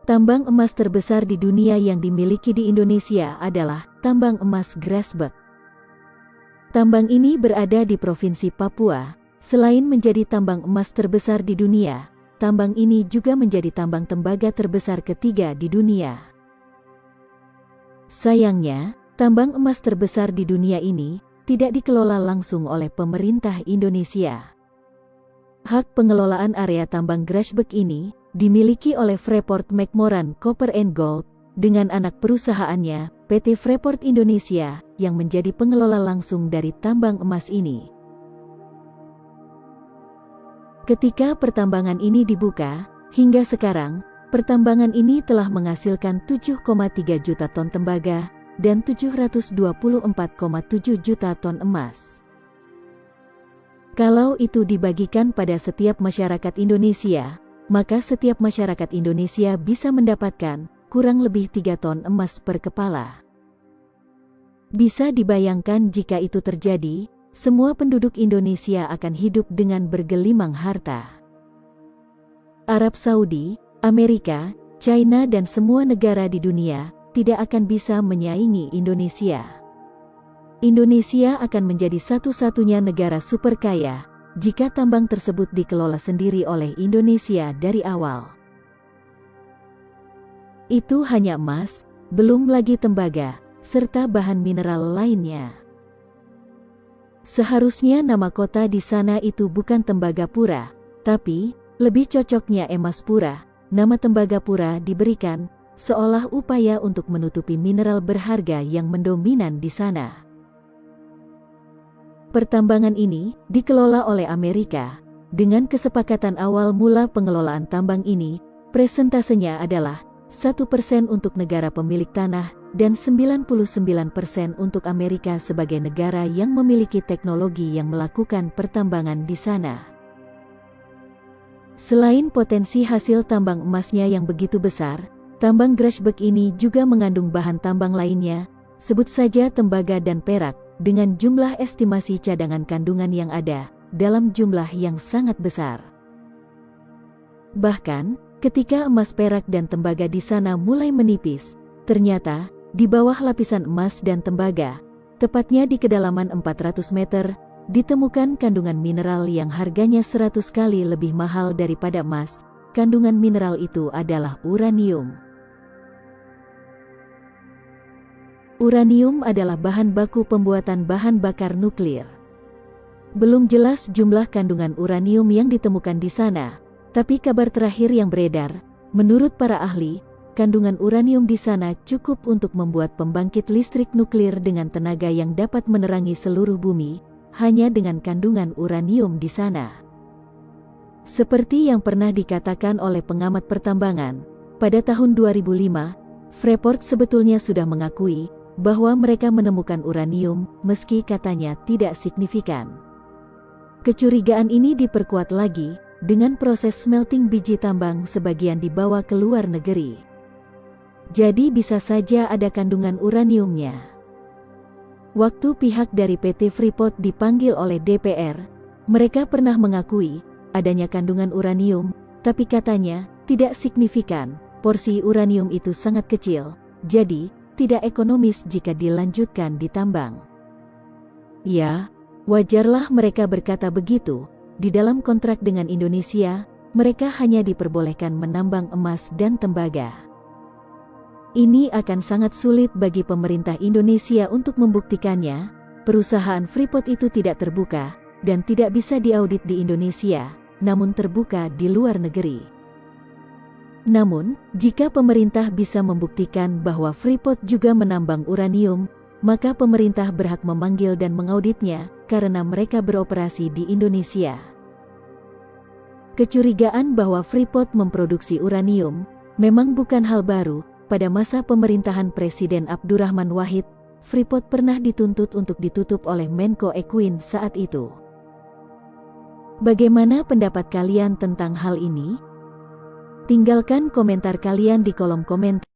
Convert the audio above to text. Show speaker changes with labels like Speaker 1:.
Speaker 1: Tambang emas terbesar di dunia yang dimiliki di Indonesia adalah tambang emas Grasberg. Tambang ini berada di Provinsi Papua. Selain menjadi tambang emas terbesar di dunia, tambang ini juga menjadi tambang tembaga terbesar ketiga di dunia. Sayangnya, tambang emas terbesar di dunia ini tidak dikelola langsung oleh pemerintah Indonesia. Hak pengelolaan area tambang Grasberg ini dimiliki oleh Freeport-McMoRan Copper and Gold dengan anak perusahaannya, PT Freeport Indonesia, yang menjadi pengelola langsung dari tambang emas ini. Ketika pertambangan ini dibuka, hingga sekarang, pertambangan ini telah menghasilkan 7,3 juta ton tembaga dan 724,7 juta ton emas. Kalau itu dibagikan pada setiap masyarakat Indonesia, maka setiap masyarakat Indonesia bisa mendapatkan kurang lebih 3 ton emas per kepala. Bisa dibayangkan jika itu terjadi, semua penduduk Indonesia akan hidup dengan bergelimang harta. Arab Saudi, Amerika, China dan semua negara di dunia tidak akan bisa menyaingi Indonesia. Indonesia akan menjadi satu-satunya negara super kaya jika tambang tersebut dikelola sendiri oleh Indonesia dari awal. Itu hanya emas, belum lagi tembaga, serta bahan mineral lainnya. Seharusnya nama kota di sana itu bukan Tembagapura, tapi lebih cocoknya Emaspura. Nama Tembagapura diberikan seolah upaya untuk menutupi mineral berharga yang mendominan di sana. Pertambangan ini dikelola oleh Amerika. Dengan kesepakatan awal mula pengelolaan tambang ini, presentasenya adalah 1% untuk negara pemilik tanah dan 99% untuk Amerika sebagai negara yang memiliki teknologi yang melakukan pertambangan di sana. Selain potensi hasil tambang emasnya yang begitu besar, tambang Grasberg ini juga mengandung bahan tambang lainnya, sebut saja tembaga dan perak, dengan jumlah estimasi cadangan kandungan yang ada dalam jumlah yang sangat besar. Bahkan, ketika emas, perak dan tembaga di sana mulai menipis, ternyata di bawah lapisan emas dan tembaga, tepatnya di kedalaman 400 meter, ditemukan kandungan mineral yang harganya 100 kali lebih mahal daripada emas. Kandungan mineral itu adalah uranium. Uranium adalah bahan baku pembuatan bahan bakar nuklir. Belum jelas jumlah kandungan uranium yang ditemukan di sana, tapi kabar terakhir yang beredar, menurut para ahli, kandungan uranium di sana cukup untuk membuat pembangkit listrik nuklir dengan tenaga yang dapat menerangi seluruh bumi, hanya dengan kandungan uranium di sana. Seperti yang pernah dikatakan oleh pengamat pertambangan, pada tahun 2005, Freeport sebetulnya sudah mengakui bahwa mereka menemukan uranium, meski katanya tidak signifikan. Kecurigaan ini diperkuat lagi dengan proses smelting biji tambang sebagian dibawa ke luar negeri. Jadi bisa saja ada kandungan uraniumnya. Waktu pihak dari PT Freeport dipanggil oleh DPR, mereka pernah mengakui adanya kandungan uranium, tapi katanya tidak signifikan. Porsi uranium itu sangat kecil, jadi tidak ekonomis jika dilanjutkan ditambang. Ya, wajarlah mereka berkata begitu. Di dalam kontrak dengan Indonesia, mereka hanya diperbolehkan menambang emas dan tembaga. Ini akan sangat sulit bagi pemerintah Indonesia untuk membuktikannya. Perusahaan Freeport itu tidak terbuka dan tidak bisa diaudit di Indonesia, namun terbuka di luar negeri. Namun, jika pemerintah bisa membuktikan bahwa Freeport juga menambang uranium, maka pemerintah berhak memanggil dan mengauditnya karena mereka beroperasi di Indonesia. Kecurigaan bahwa Freeport memproduksi uranium memang bukan hal baru. Pada masa pemerintahan Presiden Abdurrahman Wahid, Freeport pernah dituntut untuk ditutup oleh Menko Equine saat itu. Bagaimana pendapat kalian tentang hal ini? Tinggalkan komentar kalian di kolom komentar.